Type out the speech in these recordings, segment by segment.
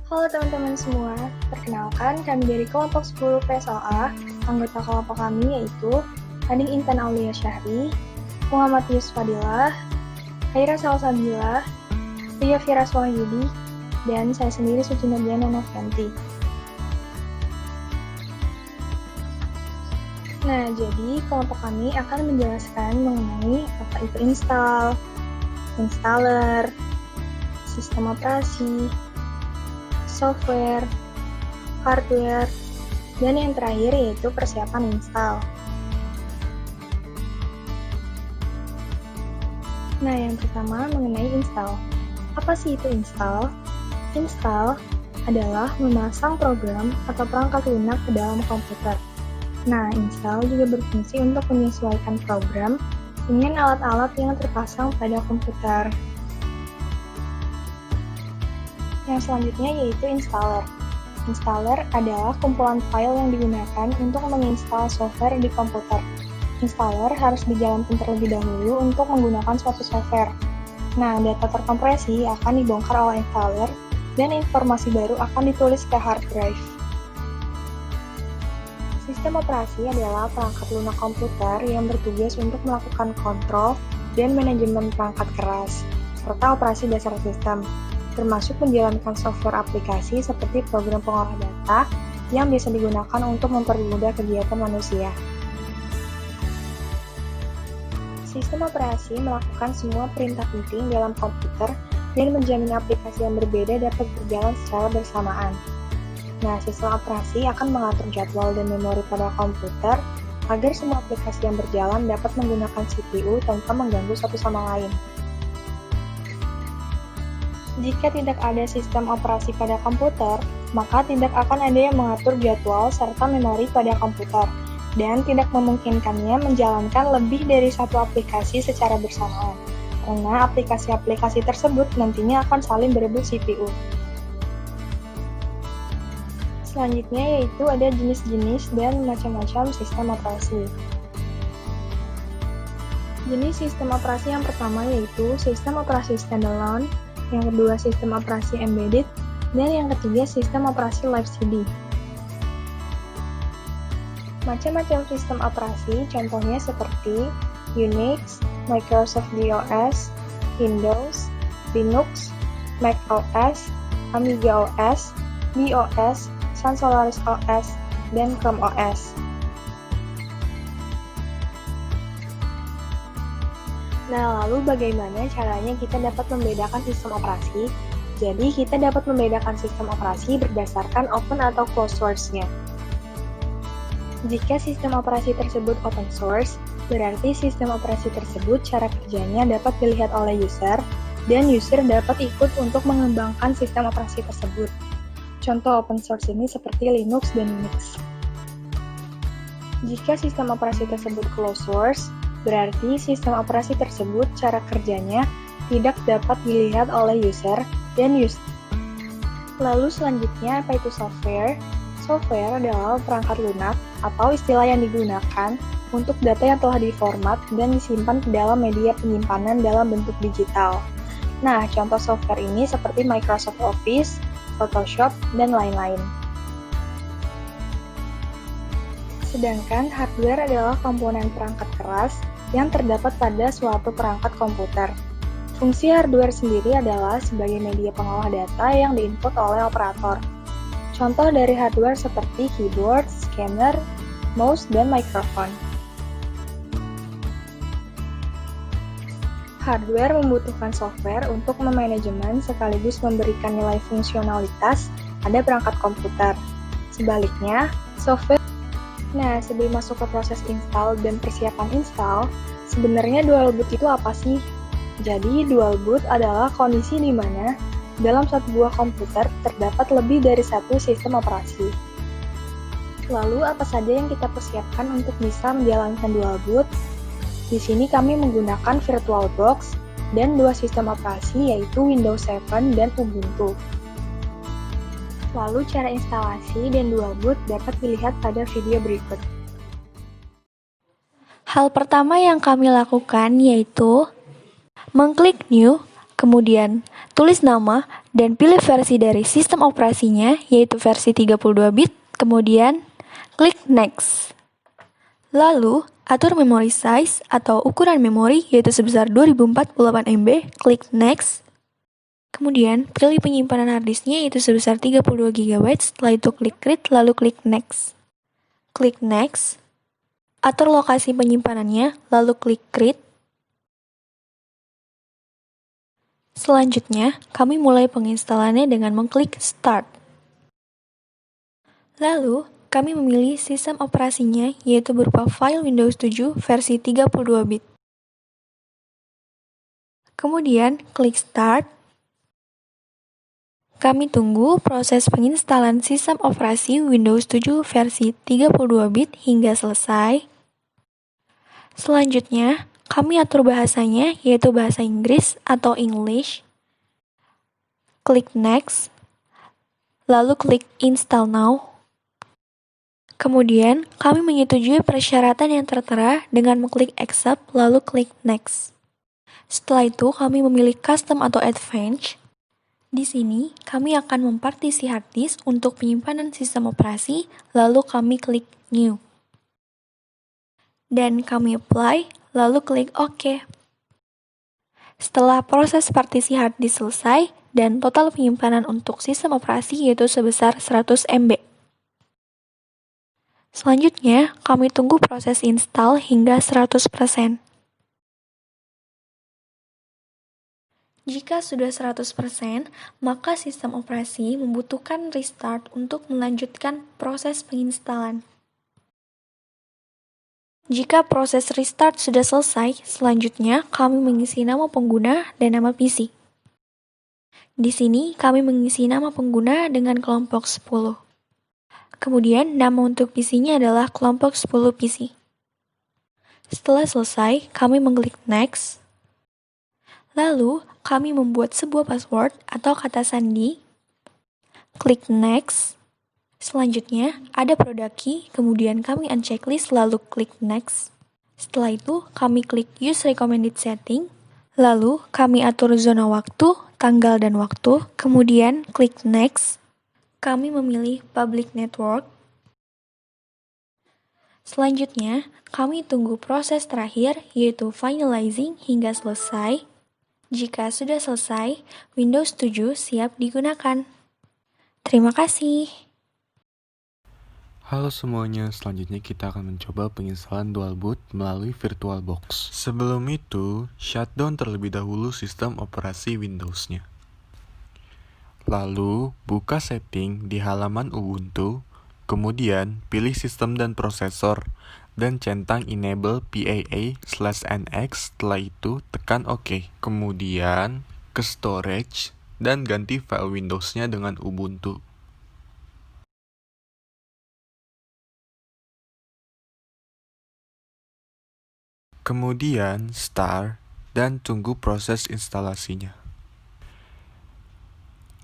Halo teman-teman semua, perkenalkan kami dari kelompok 10 PSLA. Anggota kelompok kami yaitu Aning Intan Aulia Syahri, Muhammad Yus Fadilah, Haira Salsabila, Ria Firas Wahyudi, dan saya sendiri Suci Nurdiana Novianti. Nah, jadi kelompok kami akan menjelaskan mengenai apa itu install, installer, sistem operasi, software, hardware, dan yang terakhir yaitu persiapan install. Nah, yang pertama mengenai install. Apa sih itu install? Install adalah memasang program atau perangkat lunak ke dalam komputer. Nah, install juga berfungsi untuk menyesuaikan program dengan alat-alat yang terpasang pada komputer. Yang selanjutnya yaitu installer. Installer adalah kumpulan file yang digunakan untuk menginstal software di komputer. Installer harus dijalankan terlebih dahulu untuk menggunakan suatu software. Nah, data terkompresi akan dibongkar oleh installer dan informasi baru akan ditulis ke hard drive. Sistem operasi adalah perangkat lunak komputer yang bertugas untuk melakukan kontrol dan manajemen perangkat keras, serta operasi dasar sistem, termasuk menjalankan software aplikasi seperti program pengolah data yang bisa digunakan untuk mempermudah kegiatan manusia. Sistem operasi melakukan semua perintah penting dalam komputer dan menjamin aplikasi yang berbeda dapat berjalan secara bersamaan. Nah, sistem operasi akan mengatur jadwal dan memori pada komputer agar semua aplikasi yang berjalan dapat menggunakan CPU tanpa mengganggu satu sama lain. Jika tidak ada sistem operasi pada komputer, maka tidak akan ada yang mengatur jadwal serta memori pada komputer, dan tidak memungkinkannya menjalankan lebih dari satu aplikasi secara bersamaan, karena aplikasi-aplikasi tersebut nantinya akan saling berebut CPU. Selanjutnya yaitu ada jenis-jenis dan macam-macam sistem operasi. Jenis sistem operasi yang pertama yaitu sistem operasi standalone, yang kedua sistem operasi embedded, dan yang ketiga sistem operasi live CD. Macam-macam sistem operasi contohnya seperti Unix, Microsoft DOS, Windows, Linux, Mac OS, Amiga OS, BeOS, Sun Solaris OS, dan Chrome OS. Nah, lalu bagaimana caranya kita dapat membedakan sistem operasi? Jadi, kita dapat membedakan sistem operasi berdasarkan open atau closed source-nya. Jika sistem operasi tersebut open source, berarti sistem operasi tersebut cara kerjanya dapat dilihat oleh user, dan user dapat ikut untuk mengembangkan sistem operasi tersebut. Contoh open source ini seperti Linux dan Unix. Jika sistem operasi tersebut closed source, berarti sistem operasi tersebut cara kerjanya tidak dapat dilihat oleh user dan user. Lalu selanjutnya apa itu software? Software adalah perangkat lunak atau istilah yang digunakan untuk data yang telah diformat dan disimpan ke dalam media penyimpanan dalam bentuk digital. Nah, contoh software ini seperti Microsoft Office, Photoshop, dan lain-lain. Sedangkan hardware adalah komponen perangkat keras yang terdapat pada suatu perangkat komputer. Fungsi hardware sendiri adalah sebagai media pengolah data yang diinput oleh operator. Contoh dari hardware seperti keyboard, scanner, mouse, dan mikrofon. Hardware membutuhkan software untuk memanajemen sekaligus memberikan nilai fungsionalitas pada perangkat komputer. Sebaliknya, software. Nah, sebelum masuk ke proses install dan persiapan install, sebenarnya dual boot itu apa sih? Jadi, dual boot adalah kondisi di mana dalam satu buah komputer terdapat lebih dari satu sistem operasi. Lalu, apa saja yang kita persiapkan untuk bisa menjalankan dual boot? Di sini kami menggunakan VirtualBox dan dua sistem operasi yaitu Windows 7 dan Ubuntu. Lalu cara instalasi dan dual boot dapat dilihat pada video berikut. Hal pertama yang kami lakukan yaitu mengklik New, kemudian tulis nama dan pilih versi dari sistem operasinya, yaitu versi 32 bit, kemudian klik Next. Lalu, atur memory size atau ukuran memori, yaitu sebesar 2048 MB, klik Next. Kemudian, pilih penyimpanan harddisknya, yaitu sebesar 32 GB, setelah itu klik Create, lalu klik Next. Klik Next. Atur lokasi penyimpanannya, lalu klik Create. Selanjutnya, kami mulai penginstalannya dengan mengklik Start. Lalu, kami memilih sistem operasinya, yaitu berupa file Windows 7 versi 32 bit. Kemudian, klik Start. Kami tunggu proses penginstalan sistem operasi Windows 7 versi 32 bit hingga selesai. Selanjutnya, kami atur bahasanya, yaitu bahasa Inggris atau English. Klik Next, lalu klik Install Now. Kemudian, kami menyetujui persyaratan yang tertera dengan mengklik Accept, lalu klik Next. Setelah itu, kami memilih Custom atau Advanced. Di sini, kami akan mempartisi harddisk untuk penyimpanan sistem operasi, lalu kami klik New. Dan kami apply, lalu klik OK. Setelah proses partisi harddisk selesai, dan total penyimpanan untuk sistem operasi yaitu sebesar 100 MB. Selanjutnya, kami tunggu proses install hingga 100%. Jika sudah 100%, maka sistem operasi membutuhkan restart untuk melanjutkan proses penginstalan. Jika proses restart sudah selesai, selanjutnya kami mengisi nama pengguna dan nama PC. Di sini kami mengisi nama pengguna dengan kelompok 10. Kemudian nama untuk PC-nya adalah kelompok 10 PC. Setelah selesai, kami mengklik Next. Lalu, kami membuat sebuah password atau kata sandi. Klik Next. Selanjutnya, ada product key, kemudian kami unchecklist lalu klik Next. Setelah itu, kami klik Use Recommended Setting, lalu kami atur zona waktu, tanggal dan waktu, kemudian klik Next. Kami memilih Public Network. Selanjutnya, kami tunggu proses terakhir, yaitu Finalizing hingga selesai. Jika sudah selesai, Windows 7 siap digunakan. Terima kasih. Halo semuanya, selanjutnya kita akan mencoba penginstalan DualBoot melalui VirtualBox. Sebelum itu, shutdown terlebih dahulu sistem operasi Windows-nya. Lalu, buka setting di halaman Ubuntu, kemudian pilih sistem dan prosesor, dan centang enable PAA/NX, setelah itu tekan OK. Kemudian, ke storage, dan ganti file Windows-nya dengan Ubuntu. Kemudian start dan tunggu proses instalasinya.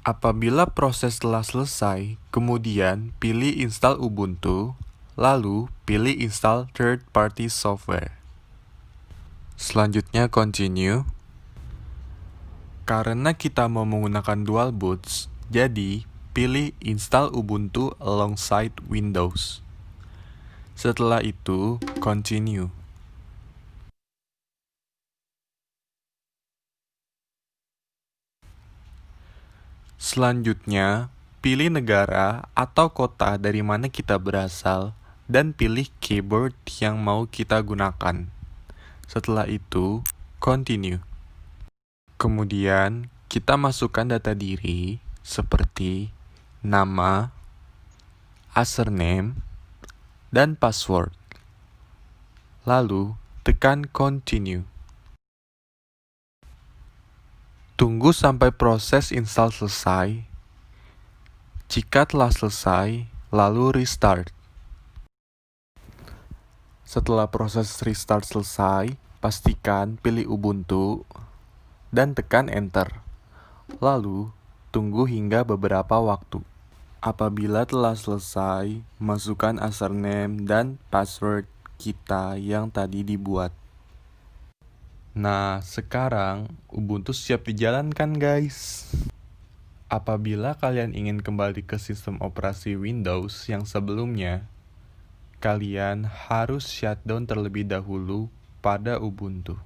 Apabila proses telah selesai, kemudian pilih install Ubuntu, lalu pilih install third party software. Selanjutnya continue. Karena kita mau menggunakan DualBoot, jadi pilih install Ubuntu alongside Windows. Setelah itu, continue. Selanjutnya, pilih negara atau kota dari mana kita berasal dan pilih keyboard yang mau kita gunakan. Setelah itu, continue. Kemudian, kita masukkan data diri seperti nama, username, dan password. Lalu, tekan continue. Tunggu sampai proses install selesai. Jika telah selesai, lalu restart. Setelah proses restart selesai, pastikan pilih Ubuntu dan tekan Enter. Lalu, tunggu hingga beberapa waktu. Apabila telah selesai, masukkan username dan password kita yang tadi dibuat. Nah, sekarang Ubuntu siap dijalankan, guys. Apabila kalian ingin kembali ke sistem operasi Windows yang sebelumnya, kalian harus shutdown terlebih dahulu pada Ubuntu.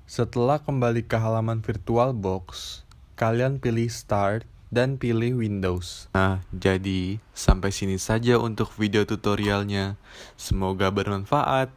Setelah kembali ke halaman VirtualBox, kalian pilih Start dan pilih Windows. Nah, jadi sampai sini saja untuk video tutorialnya. Semoga bermanfaat.